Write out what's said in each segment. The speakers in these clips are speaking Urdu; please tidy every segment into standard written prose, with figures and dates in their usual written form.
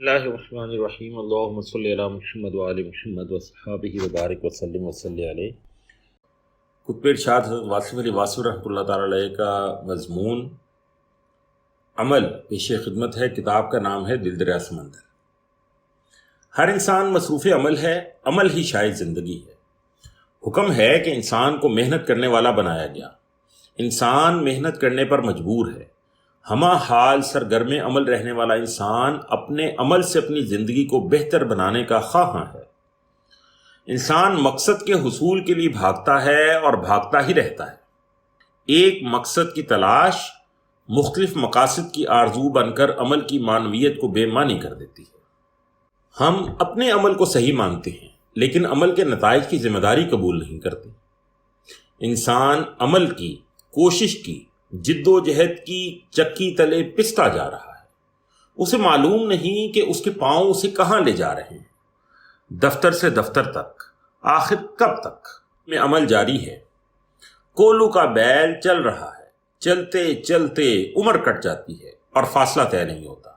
اللہ الرحمن الرحیم اللہم صلی علی محمد وآل محمد وصحابہ وبارک وسلم وصلی علیہ۔ قطب ارشاد حضرت واصف علی واصف رحمۃ اللہ تعالیٰ علیہ کا مضمون عمل پیش خدمت ہے۔ کتاب کا نام ہے دل دریا سمندر۔ ہر انسان مصروف عمل ہے، عمل ہی شاید زندگی ہے۔ حکم ہے کہ انسان کو محنت کرنے والا بنایا گیا، انسان محنت کرنے پر مجبور ہے۔ ہمہ حال سرگرم عمل رہنے والا انسان اپنے عمل سے اپنی زندگی کو بہتر بنانے کا خواہاں ہے۔ انسان مقصد کے حصول کے لیے بھاگتا ہے اور بھاگتا ہی رہتا ہے۔ ایک مقصد کی تلاش مختلف مقاصد کی آرزو بن کر عمل کی معنویت کو بے معنی کر دیتی ہے۔ ہم اپنے عمل کو صحیح مانتے ہیں لیکن عمل کے نتائج کی ذمہ داری قبول نہیں کرتے۔ انسان عمل کی، کوشش کی، جد و جہد کی چکی تلے پستا جا رہا ہے۔ اسے معلوم نہیں کہ اس کے پاؤں اسے کہاں لے جا رہے ہیں۔ دفتر سے دفتر تک، آخر کب تک میں عمل جاری ہے۔ کولو کا بیل چل رہا ہے، چلتے چلتے عمر کٹ جاتی ہے اور فاصلہ طے نہیں ہوتا۔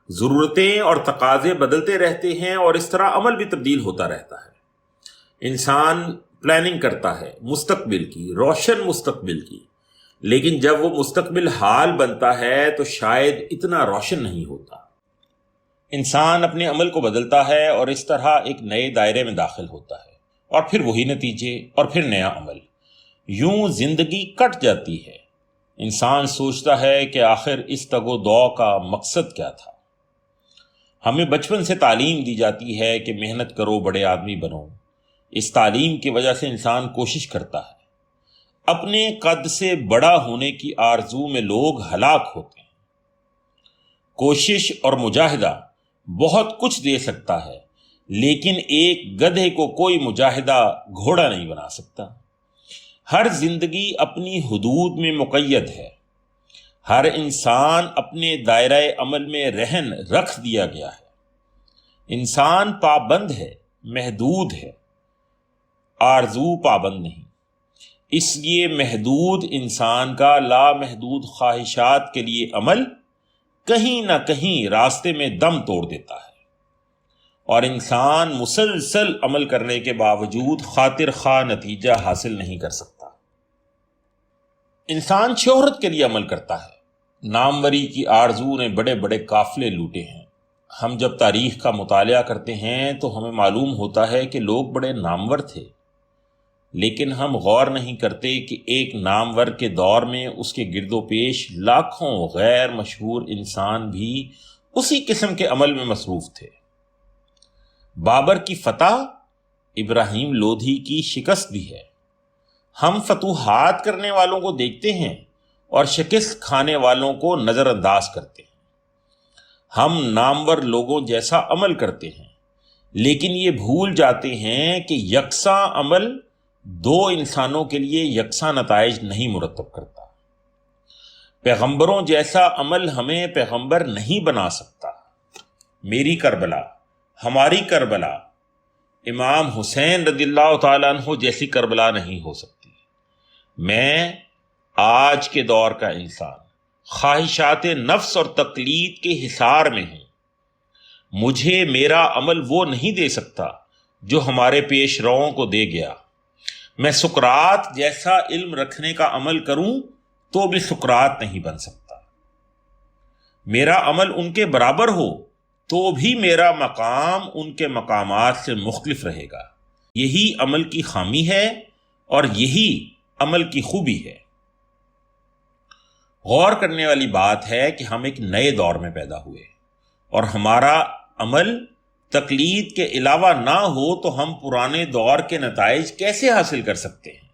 ضرورتیں اور تقاضے بدلتے رہتے ہیں اور اس طرح عمل بھی تبدیل ہوتا رہتا ہے۔ انسان پلاننگ کرتا ہے مستقبل کی، روشن مستقبل کی، لیکن جب وہ مستقبل حال بنتا ہے تو شاید اتنا روشن نہیں ہوتا۔ انسان اپنے عمل کو بدلتا ہے اور اس طرح ایک نئے دائرے میں داخل ہوتا ہے، اور پھر وہی نتیجے اور پھر نیا عمل۔ یوں زندگی کٹ جاتی ہے۔ انسان سوچتا ہے کہ آخر اس تگ و دو کا مقصد کیا تھا۔ ہمیں بچپن سے تعلیم دی جاتی ہے کہ محنت کرو، بڑے آدمی بنو۔ اس تعلیم کی وجہ سے انسان کوشش کرتا ہے۔ اپنے قد سے بڑا ہونے کی آرزو میں لوگ ہلاک ہوتے ہیں۔ کوشش اور مجاہدہ بہت کچھ دے سکتا ہے، لیکن ایک گدھے کو کوئی مجاہدہ گھوڑا نہیں بنا سکتا۔ ہر زندگی اپنی حدود میں مقید ہے۔ ہر انسان اپنے دائرہ عمل میں رہن رکھ دیا گیا ہے۔ انسان پابند ہے، محدود ہے، آرزو پابند نہیں۔ اس لیے محدود انسان کا لامحدود خواہشات کے لیے عمل کہیں نہ کہیں راستے میں دم توڑ دیتا ہے، اور انسان مسلسل عمل کرنے کے باوجود خاطر خواہ نتیجہ حاصل نہیں کر سکتا۔ انسان شہرت کے لیے عمل کرتا ہے۔ ناموری کی آرزو نے بڑے بڑے قافلے لوٹے ہیں۔ ہم جب تاریخ کا مطالعہ کرتے ہیں تو ہمیں معلوم ہوتا ہے کہ لوگ بڑے نامور تھے، لیکن ہم غور نہیں کرتے کہ ایک نامور کے دور میں اس کے گرد و پیش لاکھوں غیر مشہور انسان بھی اسی قسم کے عمل میں مصروف تھے۔ بابر کی فتح ابراہیم لودھی کی شکست بھی ہے۔ ہم فتوحات کرنے والوں کو دیکھتے ہیں اور شکست کھانے والوں کو نظر انداز کرتے ہیں۔ ہم نامور لوگوں جیسا عمل کرتے ہیں، لیکن یہ بھول جاتے ہیں کہ یکساں عمل دو انسانوں کے لیے یکساں نتائج نہیں مرتب کرتا۔ پیغمبروں جیسا عمل ہمیں پیغمبر نہیں بنا سکتا۔ میری کربلا، ہماری کربلا، امام حسین رضی اللہ تعالیٰ عنہ جیسی کربلا نہیں ہو سکتی۔ میں آج کے دور کا انسان خواہشات نفس اور تقلید کے حصار میں ہوں۔ مجھے میرا عمل وہ نہیں دے سکتا جو ہمارے پیش روؤں کو دے گیا۔ میں سقراط جیسا علم رکھنے کا عمل کروں تو بھی سقراط نہیں بن سکتا۔ میرا عمل ان کے برابر ہو تو بھی میرا مقام ان کے مقامات سے مختلف رہے گا۔ یہی عمل کی خامی ہے اور یہی عمل کی خوبی ہے۔ غور کرنے والی بات ہے کہ ہم ایک نئے دور میں پیدا ہوئے، اور ہمارا عمل تقلید کے علاوہ نہ ہو تو ہم پرانے دور کے نتائج کیسے حاصل کر سکتے ہیں؟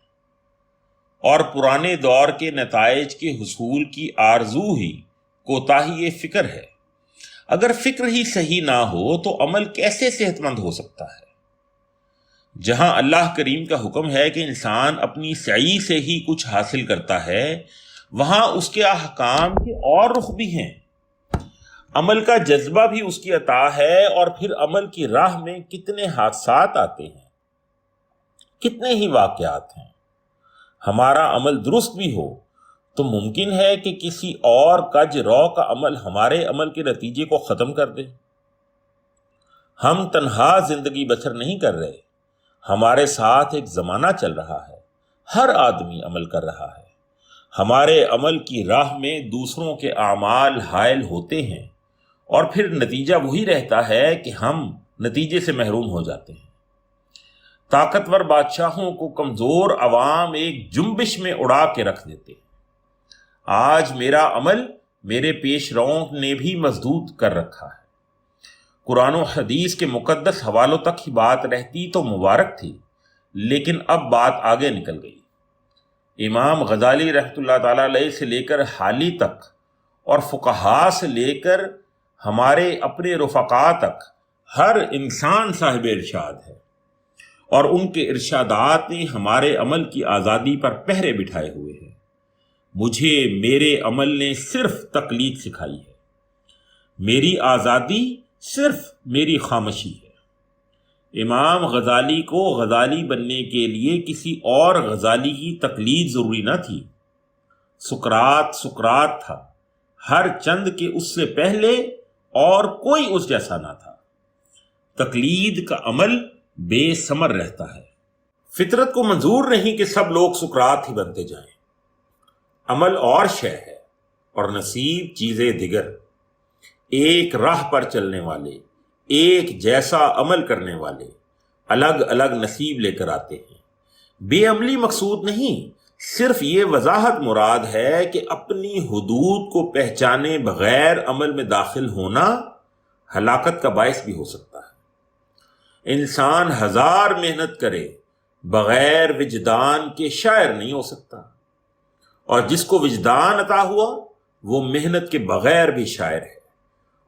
اور پرانے دور کے نتائج کے حصول کی آرزو ہی کوتاہی فکر ہے۔ اگر فکر ہی صحیح نہ ہو تو عمل کیسے صحت مند ہو سکتا ہے؟ جہاں اللہ کریم کا حکم ہے کہ انسان اپنی سعی سے ہی کچھ حاصل کرتا ہے، وہاں اس کے احکام کے اور رخ بھی ہیں۔ عمل کا جذبہ بھی اس کی عطا ہے، اور پھر عمل کی راہ میں کتنے حادثات آتے ہیں، کتنے ہی واقعات ہیں۔ ہمارا عمل درست بھی ہو تو ممکن ہے کہ کسی اور کج رو کا عمل ہمارے عمل کے نتیجے کو ختم کر دے۔ ہم تنہا زندگی بسر نہیں کر رہے، ہمارے ساتھ ایک زمانہ چل رہا ہے، ہر آدمی عمل کر رہا ہے، ہمارے عمل کی راہ میں دوسروں کے اعمال حائل ہوتے ہیں اور پھر نتیجہ وہی رہتا ہے کہ ہم نتیجے سے محروم ہو جاتے ہیں۔ طاقتور بادشاہوں کو کمزور عوام ایک جنبش میں اڑا کے رکھ دیتے ہیں۔ آج میرا عمل میرے پیش روؤں نے بھی مسدود کر رکھا ہے۔ قرآن و حدیث کے مقدس حوالوں تک ہی بات رہتی تو مبارک تھی، لیکن اب بات آگے نکل گئی۔ امام غزالی رحمۃ اللہ تعالی علیہ سے لے کر حالی تک اور فقہا سے لے کر ہمارے اپنے رفقا تک ہر انسان صاحب ارشاد ہے، اور ان کے ارشادات نے ہمارے عمل کی آزادی پر پہرے بٹھائے ہوئے ہیں۔ مجھے میرے عمل نے صرف تقلید سکھائی ہے، میری آزادی صرف میری خاموشی ہے۔ امام غزالی کو غزالی بننے کے لیے کسی اور غزالی کی تقلید ضروری نہ تھی۔ سقراط تھا، ہر چند کے اس سے پہلے اور کوئی اس جیسا نہ تھا۔ تقلید کا عمل بے ثمر رہتا ہے۔ فطرت کو منظور نہیں کہ سب لوگ سقراط ہی بنتے جائیں۔ عمل اور شے ہے اور نصیب چیزیں دیگر۔ ایک راہ پر چلنے والے، ایک جیسا عمل کرنے والے الگ الگ نصیب لے کر آتے ہیں۔ بے عملی مقصود نہیں، صرف یہ وضاحت مراد ہے کہ اپنی حدود کو پہچانے بغیر عمل میں داخل ہونا ہلاکت کا باعث بھی ہو سکتا ہے۔ انسان ہزار محنت کرے بغیر وجدان کے شاعر نہیں ہو سکتا، اور جس کو وجدان عطا ہوا وہ محنت کے بغیر بھی شاعر ہے،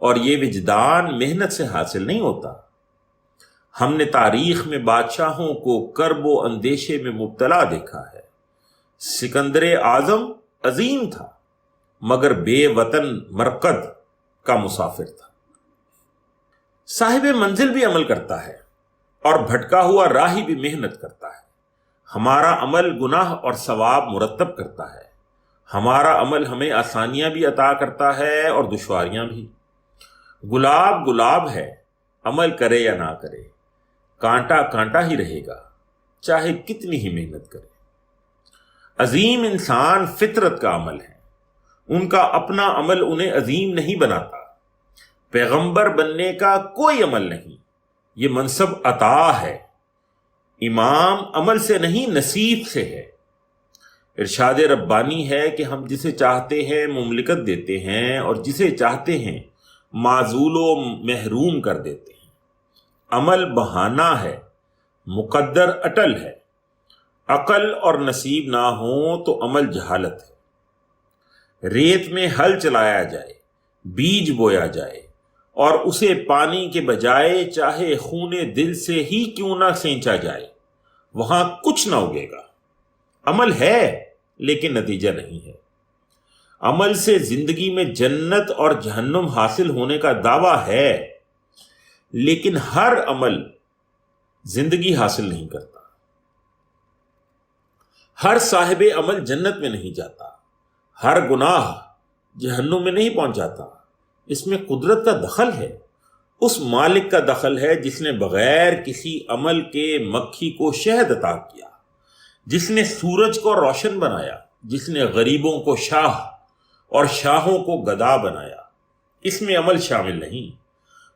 اور یہ وجدان محنت سے حاصل نہیں ہوتا۔ ہم نے تاریخ میں بادشاہوں کو کرب و اندیشے میں مبتلا دیکھا ہے۔ سکندر اعظم عظیم تھا مگر بے وطن مرقد کا مسافر تھا۔ صاحب منزل بھی عمل کرتا ہے اور بھٹکا ہوا راہی بھی محنت کرتا ہے۔ ہمارا عمل گناہ اور ثواب مرتب کرتا ہے، ہمارا عمل ہمیں آسانیاں بھی عطا کرتا ہے اور دشواریاں بھی۔ گلاب گلاب ہے، عمل کرے یا نہ کرے، کانٹا کانٹا ہی رہے گا چاہے کتنی ہی محنت کرے۔ عظیم انسان فطرت کا عمل ہے، ان کا اپنا عمل انہیں عظیم نہیں بناتا۔ پیغمبر بننے کا کوئی عمل نہیں، یہ منصب عطا ہے۔ امام عمل سے نہیں نصیب سے ہے۔ ارشاد ربانی ہے کہ ہم جسے چاہتے ہیں مملکت دیتے ہیں اور جسے چاہتے ہیں معزول و محروم کر دیتے ہیں۔ عمل بہانہ ہے، مقدر اٹل ہے۔ عقل اور نصیب نہ ہوں تو عمل جہالت ہے۔ ریت میں ہل چلایا جائے، بیج بویا جائے اور اسے پانی کے بجائے چاہے خون دل سے ہی کیوں نہ سینچا جائے، وہاں کچھ نہ اگے گا۔ عمل ہے لیکن نتیجہ نہیں ہے۔ عمل سے زندگی میں جنت اور جہنم حاصل ہونے کا دعویٰ ہے، لیکن ہر عمل زندگی حاصل نہیں کرتا۔ ہر صاحب عمل جنت میں نہیں جاتا، ہر گناہ جہنم میں نہیں پہنچاتا۔ اس میں قدرت کا دخل ہے، اس مالک کا دخل ہے جس نے بغیر کسی عمل کے مکھی کو شہد عطا کیا، جس نے سورج کو روشن بنایا، جس نے غریبوں کو شاہ اور شاہوں کو گدا بنایا۔ اس میں عمل شامل نہیں۔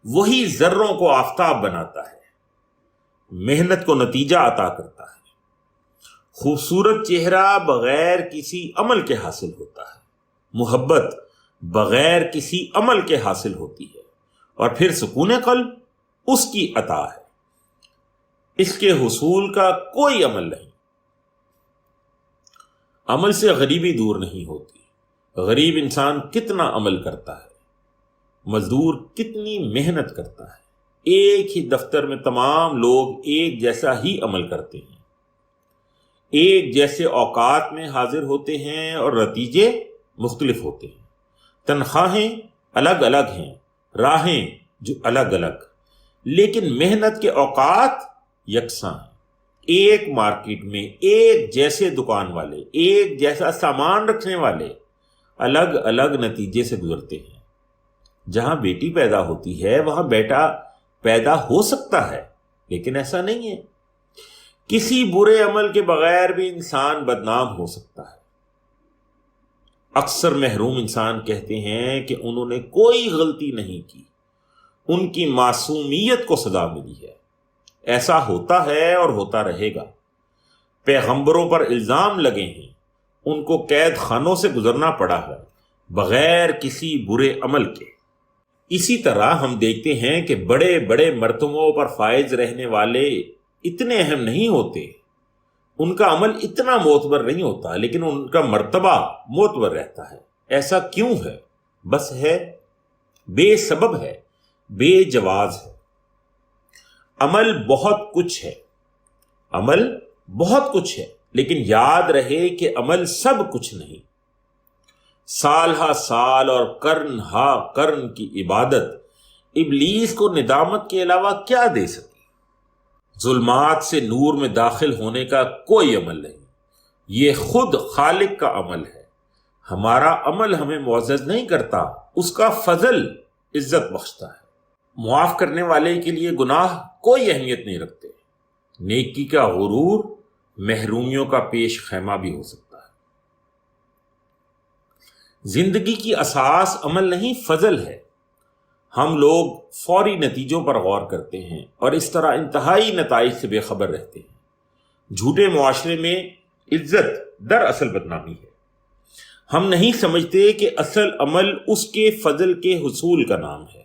وہی ذروں کو آفتاب بناتا ہے، محنت کو نتیجہ عطا کرتا ہے۔ خوبصورت چہرہ بغیر کسی عمل کے حاصل ہوتا ہے، محبت بغیر کسی عمل کے حاصل ہوتی ہے، اور پھر سکون قلب اس کی عطا ہے، اس کے حصول کا کوئی عمل نہیں۔ عمل سے غریبی دور نہیں ہوتی۔ غریب انسان کتنا عمل کرتا ہے، مزدور کتنی محنت کرتا ہے۔ ایک ہی دفتر میں تمام لوگ ایک جیسا ہی عمل کرتے ہیں، ایک جیسے اوقات میں حاضر ہوتے ہیں اور نتیجے مختلف ہوتے ہیں۔ تنخواہیں الگ الگ ہیں، راہیں جو الگ الگ، لیکن محنت کے اوقات یکساں ہیں۔ ایک مارکیٹ میں ایک جیسے دکان والے، ایک جیسا سامان رکھنے والے الگ الگ نتیجے سے گزرتے ہیں۔ جہاں بیٹی پیدا ہوتی ہے وہاں بیٹا پیدا ہو سکتا ہے، لیکن ایسا نہیں ہے۔ کسی برے عمل کے بغیر بھی انسان بدنام ہو سکتا ہے۔ اکثر محروم انسان کہتے ہیں کہ انہوں نے کوئی غلطی نہیں کی، ان کی معصومیت کو سزا ملی ہے۔ ایسا ہوتا ہے اور ہوتا رہے گا۔ پیغمبروں پر الزام لگے ہیں، ان کو قید خانوں سے گزرنا پڑا ہے بغیر کسی برے عمل کے۔ اسی طرح ہم دیکھتے ہیں کہ بڑے بڑے مرتبوں پر فائز رہنے والے اتنے اہم نہیں ہوتے، ان کا عمل اتنا معتبر نہیں ہوتا، لیکن ان کا مرتبہ معتبر رہتا ہے۔ ایسا کیوں ہے؟ بس ہے، بے سبب ہے، بے جواز ہے۔ عمل بہت کچھ ہے، عمل بہت کچھ ہے، لیکن یاد رہے کہ عمل سب کچھ نہیں۔ سال ہا سال اور قرن ہا قرن کی عبادت ابلیس کو ندامت کے علاوہ کیا دے سکی؟ ظلمات سے نور میں داخل ہونے کا کوئی عمل نہیں، یہ خود خالق کا عمل ہے۔ ہمارا عمل ہمیں معزز نہیں کرتا، اس کا فضل عزت بخشتا ہے۔ معاف کرنے والے کے لیے گناہ کوئی اہمیت نہیں رکھتے۔ نیکی کا غرور محرومیوں کا پیش خیمہ بھی ہو سکتا ہے۔ زندگی کی اساس عمل نہیں، فضل ہے۔ ہم لوگ فوری نتیجوں پر غور کرتے ہیں اور اس طرح انتہائی نتائج سے بے خبر رہتے ہیں۔ جھوٹے معاشرے میں عزت دراصل بدنامی ہے۔ ہم نہیں سمجھتے کہ اصل عمل اس کے فضل کے حصول کا نام ہے،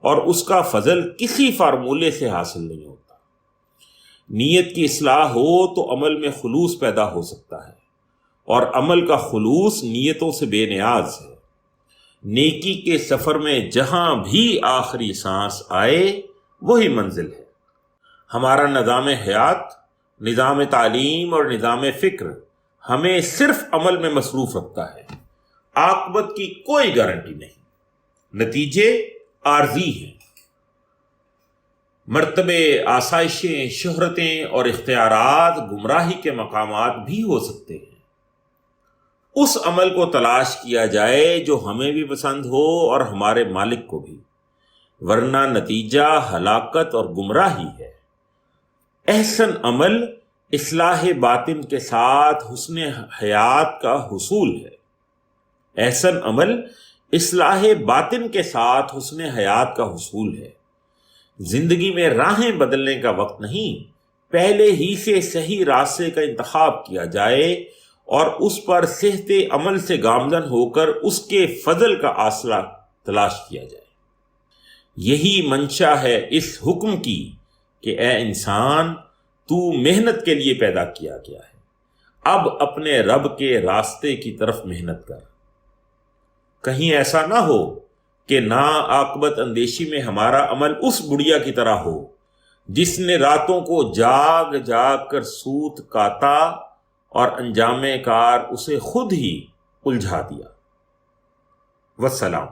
اور اس کا فضل کسی فارمولے سے حاصل نہیں ہوتا۔ نیت کی اصلاح ہو تو عمل میں خلوص پیدا ہو سکتا ہے، اور عمل کا خلوص نیتوں سے بے نیاز ہے۔ نیکی کے سفر میں جہاں بھی آخری سانس آئے وہی منزل ہے۔ ہمارا نظام حیات، نظام تعلیم اور نظام فکر ہمیں صرف عمل میں مصروف رکھتا ہے۔ عاقبت کی کوئی گارنٹی نہیں، نتیجے عارضی ہیں۔ مرتبے، آسائشیں، شہرتیں اور اختیارات گمراہی کے مقامات بھی ہو سکتے ہیں۔ اس عمل کو تلاش کیا جائے جو ہمیں بھی پسند ہو اور ہمارے مالک کو بھی، ورنہ نتیجہ ہلاکت اور گمراہی ہے۔ احسن عمل اصلاح باطن کے ساتھ حسن حیات کا حصول ہے۔ احسن عمل اصلاح باطن کے ساتھ حسن حیات کا حصول ہے۔ زندگی میں راہیں بدلنے کا وقت نہیں، پہلے ہی سے صحیح راستے کا انتخاب کیا جائے اور اس پر صحت عمل سے گامزن ہو کر اس کے فضل کا آسرا تلاش کیا جائے۔ یہی منشا ہے اس حکم کی کہ اے انسان، تو محنت کے لیے پیدا کیا گیا ہے، اب اپنے رب کے راستے کی طرف محنت کر۔ کہیں ایسا نہ ہو کہ ناعاقبت اندیشی میں ہمارا عمل اس بڑھیا کی طرح ہو جس نے راتوں کو جاگ جاگ کر سوت کاتا اور انجام کار اسے خود ہی الجھا دیا۔ والسلام۔